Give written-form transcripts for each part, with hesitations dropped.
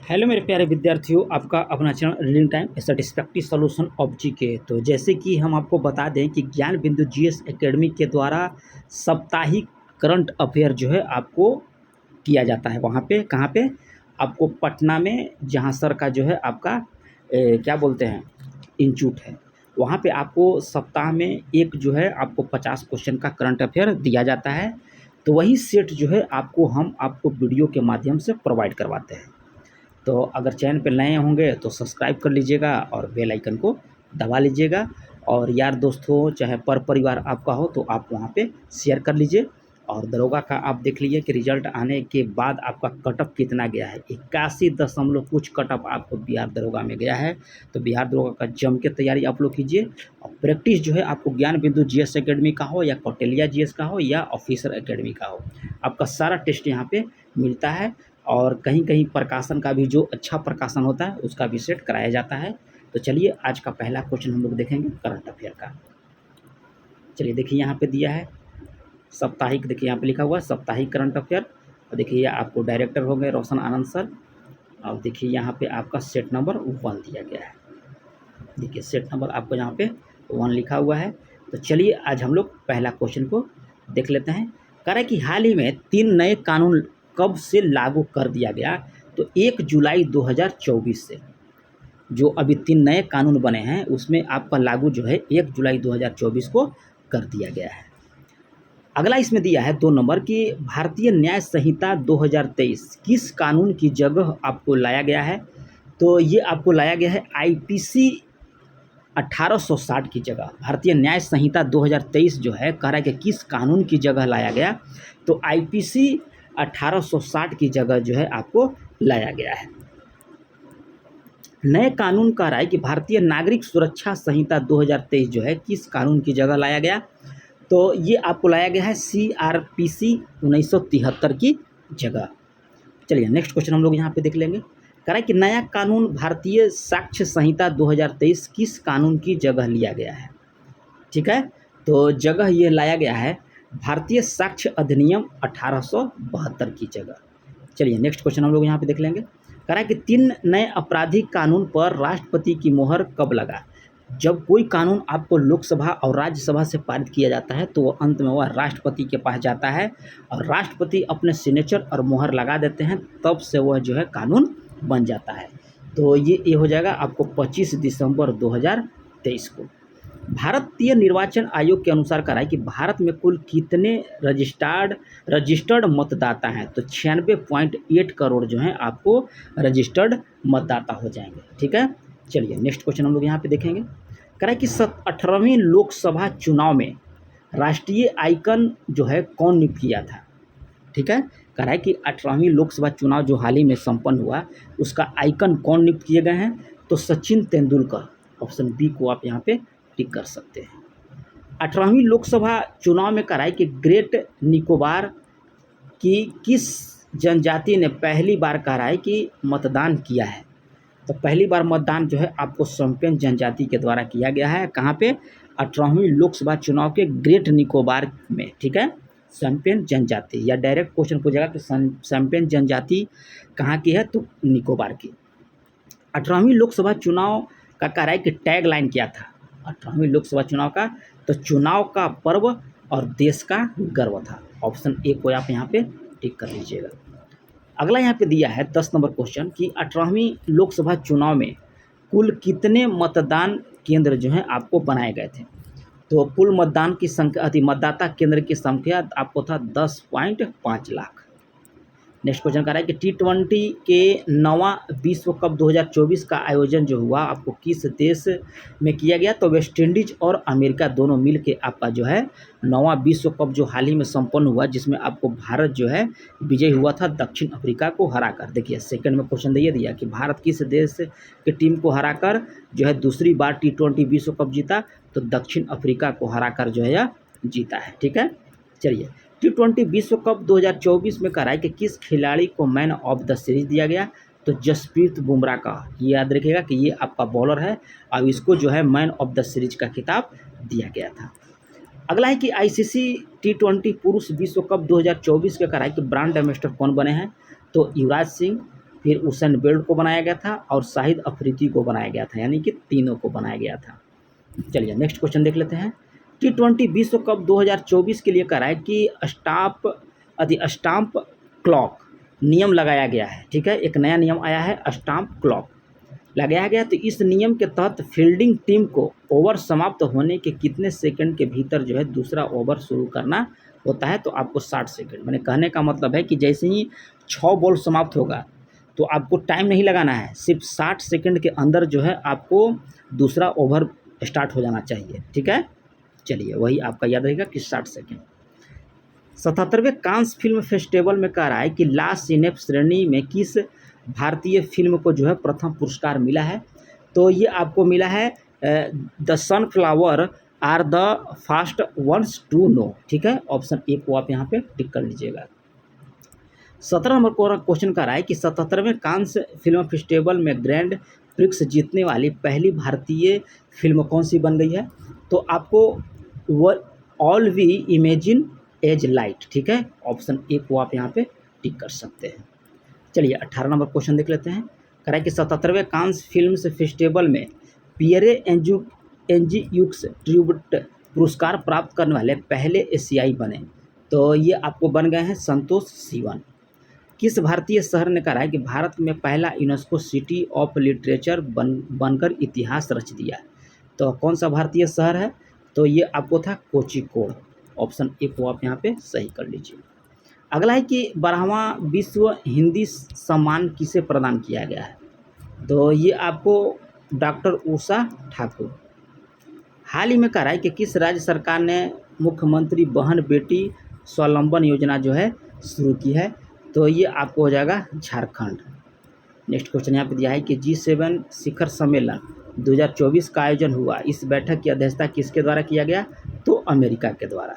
Hello मेरे प्यारे विद्यार्थियों, आपका अपना channel reading time satisfactory solution of GK. तो जैसे कि हम आपको बता दें कि ज्ञान बिंदु जीएस एकेडमी के द्वारा साप्ताहिक करंट अफेयर जो है आपको किया जाता है। वहाँ पे कहाँ पे? आपको पटना में, जहाँ सर का जो है आपका क्या बोलते हैं, इंस्टीट्यूट है, वहाँ पे आपको सप्ताह में एक जो है आपको 50 क्वेश्चन का करंट अफेयर दिया जाता है। तो वही सेट जो है आपको वीडियो के माध्यम से प्रोवाइड करवाते हैं। तो अगर चैनल पे नए होंगे तो सब्सक्राइब कर लीजिएगा और बेल आइकन को दबा लीजिएगा। और यार दोस्तों, चाहे पर परिवार आपका हो तो आप वहाँ पे शेयर कर लीजिए। और दरोगा का आप देख लीजिए कि रिजल्ट आने के बाद आपका कटअप कितना गया है। 81 दशमलव कुछ कटअप आपको बिहार दरोगा में गया है। तो बिहार दरोगा का जम के तैयारी आप लोग कीजिए। और प्रैक्टिस जो है आपको ज्ञान बिंदु जीएस एकेडमी का हो या कौटिल्या जीएस का हो या ऑफिसर एकेडमी का हो, आपका सारा टेस्ट यहाँ पे मिलता है। और कहीं कहीं प्रकाशन का भी, जो अच्छा प्रकाशन होता है उसका भी सेट कराया जाता है। तो चलिए आज का पहला क्वेश्चन हम लोग देखेंगे करंट अफेयर का। चलिए देखिए यहाँ पे दिया है साप्ताहिक, देखिए यहाँ पे लिखा हुआ है साप्ताहिक करंट अफेयर। और देखिए ये आपको डायरेक्टर हो गए रोशन आनंद सर। और देखिए यहाँ पे आपका सेट नंबर 1 दिया गया है। देखिए सेट नंबर आपको यहाँ पे 1 लिखा हुआ है। तो चलिए आज हम लोग पहला क्वेश्चन को देख लेते हैं। कह रहा है कि हाल ही में 3 नए कानून कब से लागू कर दिया गया? तो 1 जुलाई 2024 से। जो अभी 3 नए कानून बने हैं उसमें आपका लागू जो है 1 जुलाई 2024 को कर दिया गया है। अगला इसमें दिया है 2 नंबर की भारतीय न्याय संहिता 2023 किस कानून की जगह आपको लाया गया है? तो ये आपको लाया गया है आईपीसी 1860 की जगह। भारतीय न्याय संहिता 2023 जो है कह रहा है कि किस कानून की जगह लाया गया? तो आईपीसी 1860 की जगह जो है आपको लाया गया है। नए कानून कह रहा है कि भारतीय नागरिक सुरक्षा संहिता 2023 जो है किस कानून की जगह लाया गया? तो ये आपको लाया गया है सीआरपीसी 1973 की जगह। चलिए नेक्स्ट क्वेश्चन हम लोग यहाँ पे देख लेंगे। कह रहा है कि नया कानून भारतीय साक्ष्य संहिता 2023 किस कानून की जगह लिया गया है? ठीक है, तो जगह ये लाया गया है भारतीय साक्ष्य अधिनियम 1872 की जगह। चलिए नेक्स्ट क्वेश्चन हम लोग यहाँ पे देख लेंगे। कह रहा है कि 3 नए आपराधिक कानून पर राष्ट्रपति की मोहर कब लगा? जब कोई कानून आपको लोकसभा और राज्यसभा से पारित किया जाता है तो वो अंत में वह राष्ट्रपति के पास जाता है और राष्ट्रपति अपने सिग्नेचर और मोहर लगा देते हैं, तब से वह जो है कानून बन जाता है। तो ये हो जाएगा आपको 25 दिसंबर 2023 को। भारतीय निर्वाचन आयोग के अनुसार कहा है कि भारत में कुल कितने रजिस्टर्ड मतदाता हैं? तो 96.8 करोड़ जो हैं आपको रजिस्टर्ड मतदाता हो जाएंगे। ठीक है, चलिए नेक्स्ट क्वेश्चन हम लोग यहाँ पे देखेंगे। कह रहा है कि 18वीं लोकसभा चुनाव में राष्ट्रीय आइकन जो है कौन नियुक्त किया था? ठीक है, कह रहा है कि 18वीं लोकसभा चुनाव जो हाल ही में संपन्न हुआ उसका आइकन कौन नियुक्त किए गए हैं? तो सचिन तेंदुलकर। ऑप्शन बी को आप यहाँ पे टिक कर सकते हैं। 18वीं लोकसभा चुनाव में कह रहा है कि ग्रेट निकोबार की किस जनजाति ने पहली बार कह रहा है कि मतदान किया है? तो पहली बार मतदान जो है आपको सम्पेन जनजाति के द्वारा किया गया है। कहाँ पे? 18वीं लोकसभा चुनाव के ग्रेट निकोबार में। ठीक है, सम्पेन जनजाति, या डायरेक्ट क्वेश्चन पूछेगा कि सम्पेन जनजाति कहाँ की है? तो निकोबार की। 18वीं लोकसभा चुनाव का कह रहा है कि टैग लाइन क्या था 18वीं लोकसभा चुनाव का? तो चुनाव का पर्व और देश का गर्व था। ऑप्शन ए को आप यहाँ पे टिक कर लीजिएगा। अगला यहाँ पे दिया है 10 नंबर क्वेश्चन कि 18वीं लोकसभा चुनाव में कुल कितने मतदान केंद्र जो हैं आपको बनाए गए थे? तो कुल मतदान की संख्या, मतदाता केंद्र की संख्या आपको था 10.5 लाख। नेक्स्ट क्वेश्चन कह रहा है कि T20 के 9वां विश्व कप 2024 का आयोजन जो हुआ आपको किस देश में किया गया? तो वेस्ट इंडीज और अमेरिका दोनों मिल के आपका जो है 9वां विश्व कप जो हाल ही में संपन्न हुआ, जिसमें आपको भारत जो है विजयी हुआ था दक्षिण अफ्रीका को हराकर। देखिए सेकंड में क्वेश्चन ये दिया कि भारत किस देश की टीम को हराकर जो है दूसरी बार T20 विश्व कप जीता? तो दक्षिण अफ्रीका को हराकर जो है यह जीता है। ठीक है, चलिए T20 विश्व कप 2024 में कह रहा है कि किस खिलाड़ी को मैन ऑफ द सीरीज दिया गया? तो जसप्रीत बुमराह का। ये याद रखिएगा कि ये आपका बॉलर है और इसको जो है मैन ऑफ द सीरीज का खिताब दिया गया था। अगला है कि आईसीसी T20 पुरुष विश्व कप 2024 के कह रहा है कि ब्रांड एम्बेसडर कौन बने हैं? तो युवराज सिंह, फिर उसेन बोल्ट को बनाया गया था और शाहिद अफरीदी को बनाया गया था, यानी कि तीनों को बनाया गया था। चलिए नेक्स्ट क्वेश्चन देख लेते हैं। T20 विश्व कप 2024 के लिए करा है कि स्टाम्प क्लॉक नियम लगाया गया है, ठीक है। एक नया नियम आया है, स्टाम्प क्लॉक लगाया गया। तो इस नियम के तहत फील्डिंग टीम को ओवर समाप्त होने के कितने सेकंड के भीतर जो है दूसरा ओवर शुरू करना होता है? तो आपको 60 सेकंड। मैंने कहने का मतलब है कि जैसे ही 6 बॉल समाप्त होगा तो आपको टाइम नहीं लगाना है, सिर्फ 60 सेकंड के अंदर जो है आपको दूसरा ओवर स्टार्ट हो जाना चाहिए, ठीक है। चलिए वही आपका याद रहेगा कि 60 सेकंड। 77वें कांस फिल्म फेस्टिवल में कह रहा है कि ला सिनेफ श्रेणी में किस भारतीय फिल्म को जो है प्रथम पुरस्कार मिला है? तो ये आपको मिला है the sunflower are the fast ones to know, ठीक है। ऑप्शन ए को आप यहाँ पे टिक कर लीजिएगा। 17 नंबर क्वेश्चन कर रहा है कि 77वें कांस फिल्म फेस्टिवल में ग्रैंड प्रिक्स जीतने वाली पहली भारतीय फिल्म कौन सी बन गई है? तो आपको वो all we imagine as light, ठीक है। ऑप्शन ए को आप यहाँ पे टिक कर सकते हैं। चलिए 18 नंबर क्वेश्चन देख लेते हैं। कह रहा है कि 77वें कांस फिल्म फेस्टिवल में पियरे एंजियुक्स ट्रिब्यूट पुरस्कार प्राप्त करने वाले पहले एशियाई बने। तो ये आपको बन गए हैं संतोष सिवन। किस भारतीय शहर ने कहा है कि भारत में पहला यूनेस्को सिटी ऑफ लिटरेचर बनकर इतिहास रच दिया? तो कौन सा भारतीय शहर है? तो ये आपको था कोझिकोड। ऑप्शन ए को आप यहाँ पे सही कर लीजिए। अगला है कि 12वां विश्व हिंदी सम्मान किसे प्रदान किया गया है? तो ये आपको डॉक्टर उषा ठाकुर। हाल ही में कह रहा है कि किस राज्य सरकार ने मुख्यमंत्री बहन बेटी स्वावलंबन योजना जो है शुरू की है? तो ये आपको हो जाएगा झारखंड। नेक्स्ट क्वेश्चन यहाँ पे दिया है कि G7 शिखर सम्मेलन 2024 का आयोजन हुआ, इस बैठक की अध्यक्षता किसके द्वारा किया गया? तो अमेरिका के द्वारा।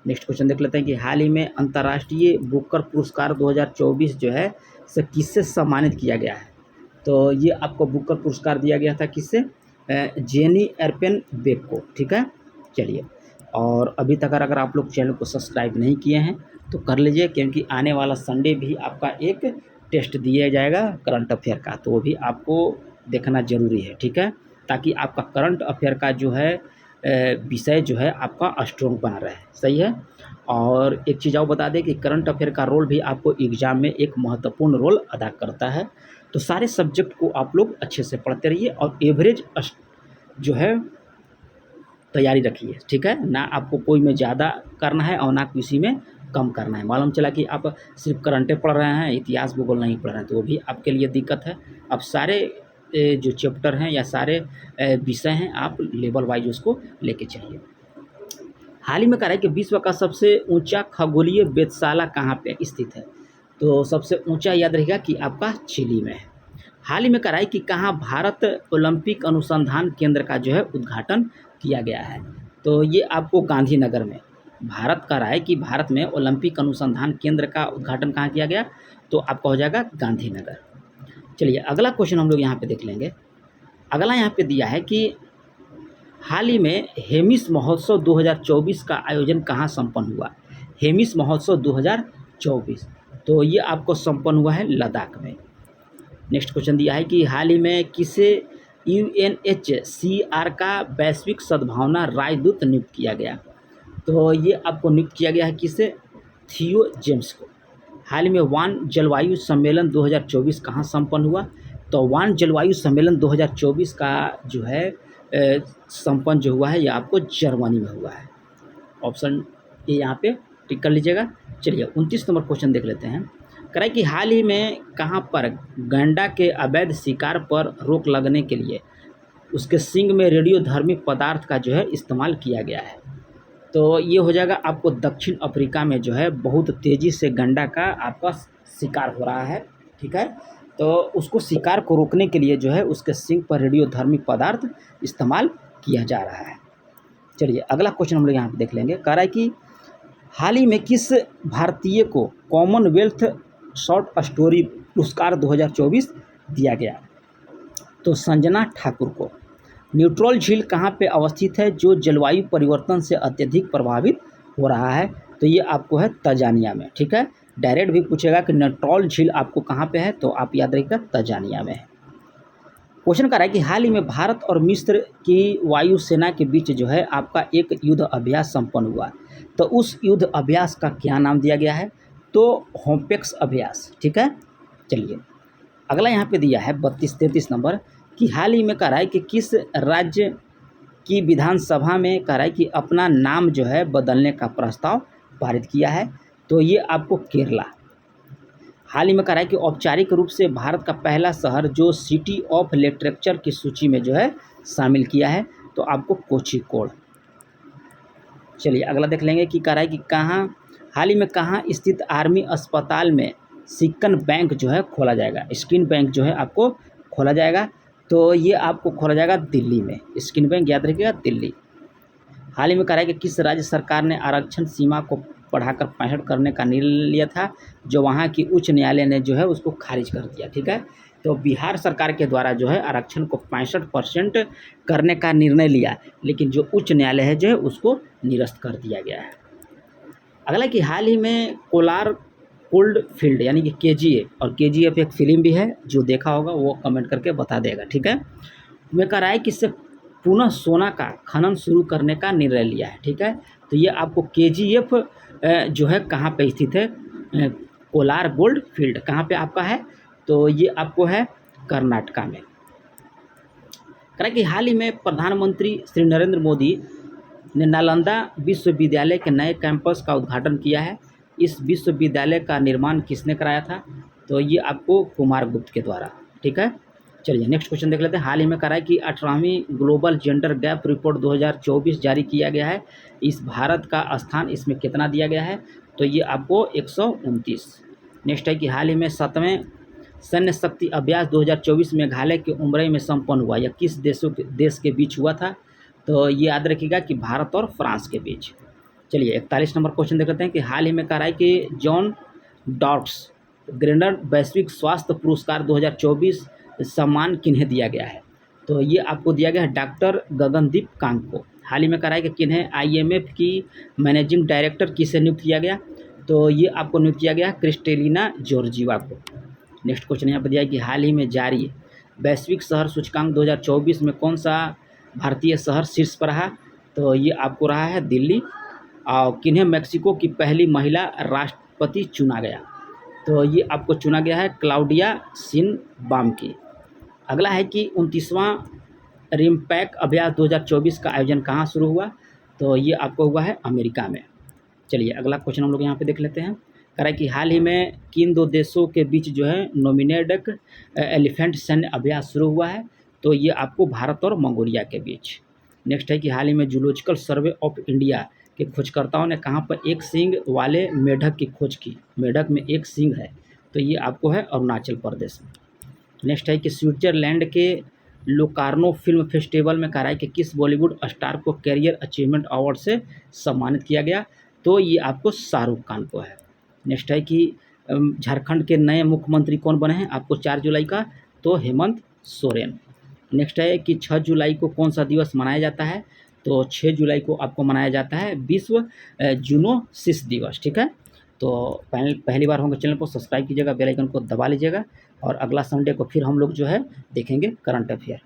नेक्स्ट क्वेश्चन देख लेते हैं कि हाल ही में अंतर्राष्ट्रीय बुकर पुरस्कार 2024 जो है से किससे सम्मानित किया गया है? तो ये आपको बुकर पुरस्कार दिया गया था किससे? जेनी एर्पेन बेक को, ठीक है। चलिए, और अभी तक अगर आप लोग चैनल को सब्सक्राइब नहीं किए हैं तो कर लीजिए, क्योंकि आने वाला संडे भी आपका एक टेस्ट दिया जाएगा करंट अफेयर का, तो वो भी आपको देखना ज़रूरी है, ठीक है, ताकि आपका करंट अफेयर का जो है विषय जो है आपका स्ट्रॉन्ग बना रहे। सही है। और एक चीज़ और बता दें कि करंट अफेयर का रोल भी आपको एग्ज़ाम में एक महत्वपूर्ण रोल अदा करता है। तो सारे सब्जेक्ट को आप लोग अच्छे से पढ़ते रहिए और एवरेज जो है तैयारी रखिए, ठीक है। ना आपको कोई में ज़्यादा करना है और ना किसी में कम करना है। मालूम चला कि आप सिर्फ करंटे पढ़ रहे हैं, इतिहास भूगोल नहीं पढ़ रहे हैं, तो वो भी आपके लिए दिक्कत है। अब सारे जो चैप्टर हैं या सारे विषय हैं आप लेवल वाइज उसको लेके चलिए। हाल ही में कह रहा है कि विश्व का सबसे ऊंचा खगोलीय वेधशाला कहाँ पे स्थित है? तो सबसे ऊंचा याद रहेगा कि आपका चिली में है। हाल ही में कह रहा है कि कहाँ भारत ओलंपिक अनुसंधान केंद्र का जो है उद्घाटन किया गया है? तो ये आपको गांधीनगर में। भारत कह रहा है कि भारत में ओलंपिक अनुसंधान केंद्र का उद्घाटन कहाँ किया गया? तो आपका हो जाएगा गांधीनगर। चलिए अगला क्वेश्चन हम लोग यहाँ पे देख लेंगे। अगला यहाँ पे दिया है कि हाल ही में हेमिस महोत्सव 2024 का आयोजन कहाँ संपन्न हुआ? हेमिस महोत्सव 2024, तो ये आपको संपन्न हुआ है लद्दाख में। नेक्स्ट क्वेश्चन दिया है कि हाल ही में किसे UNHCR का वैश्विक सद्भावना राजदूत नियुक्त किया गया? तो ये आपको नियुक्त किया गया है किसे? थियो जेम्स को। हाल ही में वान जलवायु सम्मेलन 2024 कहाँ संपन्न हुआ? तो वान जलवायु सम्मेलन 2024 का जो है संपन्न जो हुआ है ये आपको जर्मनी में हुआ है। ऑप्शन ए यहाँ पे टिक कर लीजिएगा। चलिए 29 नंबर क्वेश्चन देख लेते हैं। कह रहा है कि हाल ही में कहाँ पर गैंडा के अवैध शिकार पर रोक लगने के लिए उसके सींग में रेडियोधर्मी पदार्थ का जो है इस्तेमाल किया गया है? तो ये हो जाएगा आपको दक्षिण अफ्रीका में जो है बहुत तेज़ी से गैंडा का आपका शिकार हो रहा है, ठीक है। तो उसको शिकार को रोकने के लिए जो है उसके सींग पर रेडियोधर्मी पदार्थ इस्तेमाल किया जा रहा है। चलिए अगला क्वेश्चन हम लोग यहाँ पे देख लेंगे। कह रहा है कि हाल ही में किस भारतीय को कॉमनवेल्थ शॉर्ट स्टोरी पुरस्कार 2024 दिया गया? तो संजना ठाकुर को। न्यूट्रॉल झील कहाँ पे अवस्थित है जो जलवायु परिवर्तन से अत्यधिक प्रभावित हो रहा है? तो ये आपको है तंजानिया में, ठीक है। डायरेक्ट भी पूछेगा कि नटौल झील आपको कहाँ पे है, तो आप याद रखिएगा तंजानिया में है। क्वेश्चन कर रहा है कि हाल ही में भारत और मिस्र की वायुसेना के बीच जो है आपका एक युद्ध अभ्यास संपन्न हुआ, तो उस युद्ध अभ्यास का क्या नाम दिया गया है, तो होम्पेक्स अभ्यास। ठीक है, चलिए अगला यहाँ पे दिया है 32-33 नंबर कि हाल ही में कह रहा है कि किस राज्य की विधानसभा में कह रहा है कि अपना नाम जो है बदलने का प्रस्ताव पारित किया है, तो ये आपको केरला। हाल ही में कह रहा है कि औपचारिक रूप से भारत का पहला शहर जो सिटी ऑफ लिटरेचर की सूची में जो है शामिल किया है, तो आपको कोझिकोड। चलिए अगला देख लेंगे कि कह रहा है कि कहाँ हाल ही में कहाँ स्थित आर्मी अस्पताल में सिक्कन बैंक जो है खोला जाएगा, स्किन बैंक जो है आपको खोला जाएगा, तो ये आपको खोला जाएगा दिल्ली में। स्किन बैंक याद रखिएगा दिल्ली। हाल ही में कह रहा है कि किस राज्य सरकार ने आरक्षण सीमा को बढ़ाकर 65 करने का निर्णय लिया था, जो वहाँ की उच्च न्यायालय ने जो है उसको खारिज कर दिया। ठीक है, तो बिहार सरकार के द्वारा जो है आरक्षण को 65% करने का निर्णय लिया, लेकिन जो उच्च न्यायालय है जो है उसको निरस्त कर दिया गया है। अगला कि हाल ही में कोलार कोल्ड फील्ड यानी कि KGF, और KGF एक फिल्म भी है, जो देखा होगा वो कमेंट करके बता देगा। ठीक है, मैं कह रहा है कि इससे पुनः सोना का खनन शुरू करने का निर्णय लिया है। ठीक है, तो ये आपको KGF जो है कहाँ पे स्थित है, कोलार गोल्ड फील्ड कहाँ पे आपका है, तो ये आपको है कर्नाटका में। कह रहा है कि हाल ही में प्रधानमंत्री श्री नरेंद्र मोदी ने नालंदा विश्वविद्यालय के नए कैंपस का उद्घाटन किया है। इस विश्वविद्यालय का निर्माण किसने कराया था, तो ये आपको कुमार गुप्त के द्वारा। ठीक है, चलिए नेक्स्ट क्वेश्चन देख लेते हैं। हाल ही में करा है कि 18वीं ग्लोबल जेंडर गैप रिपोर्ट 2024 जारी किया गया है। इस भारत का स्थान इसमें कितना दिया गया है, तो ये आपको 129। नेक्स्ट है कि हाल ही में 7वें सैन्य शक्ति अभ्यास 2024 मेघालय के उमरई में संपन्न हुआ। यह किस देश के बीच हुआ था, तो ये याद रखिएगा कि भारत और फ्रांस के बीच। चलिए 41 नंबर क्वेश्चन देख लेते हैं कि हाल ही में कह रहा है कि जॉन डॉट्स ग्रेनर वैश्विक स्वास्थ्य पुरस्कार 2024 सम्मान किन्हें दिया गया है, तो ये आपको दिया गया है डॉक्टर गगनदीप कांग को। हाल ही में कह रहा है कि किन्हें IMF की मैनेजिंग डायरेक्टर किसे नियुक्त किया गया, तो ये आपको नियुक्त किया गया क्रिस्टेलिना जॉर्जिवा को। नेक्स्ट क्वेश्चन यहाँ पर दिया है कि हाल ही में जारी वैश्विक शहर सूचकांक 2024 में कौन सा भारतीय शहर शीर्ष पर रहा, तो ये आपको रहा है दिल्ली। और किन्हें मेक्सिको की पहली महिला राष्ट्रपति चुना गया, तो ये आपको चुना गया है क्लाउडिया शिनबाम की। अगला है कि 29वां रिमपैक अभ्यास 2024 का आयोजन कहाँ शुरू हुआ, तो ये आपको हुआ है अमेरिका में। चलिए अगला क्वेश्चन हम लोग यहाँ पे देख लेते हैं। कह रहा है कि हाल ही में किन दो देशों के बीच जो है नोमिनेडेक एलिफेंट सैन्य अभ्यास शुरू हुआ है, तो ये आपको भारत और मंगोलिया के बीच। नेक्स्ट है कि हाल ही में जूलॉजिकल सर्वे ऑफ इंडिया के खोजकर्ताओं ने कहाँ पर एक सींग वाले मेढक की खोज की। मेढक में एक सींग है, तो ये आपको है अरुणाचल प्रदेश में। नेक्स्ट है कि स्विट्जरलैंड के लोकार्नो फिल्म फेस्टिवल में कह रहा है कि किस बॉलीवुड स्टार को कैरियर अचीवमेंट अवार्ड से सम्मानित किया गया, तो ये आपको शाहरुख खान को है। नेक्स्ट है कि झारखंड के नए मुख्यमंत्री कौन बने हैं, आपको 4 जुलाई का, तो हेमंत सोरेन। नेक्स्ट है कि 6 जुलाई को कौन सा दिवस मनाया जाता है, तो 6 जुलाई को आपको मनाया जाता है विश्व जूनोसिस दिवस। ठीक है, तो पहली बार होंगे चैनल को सब्सक्राइब कीजिएगा, बेल आइकन को दबा लीजिएगा, और अगला संडे को फिर हम लोग जो है देखेंगे करंट अफेयर।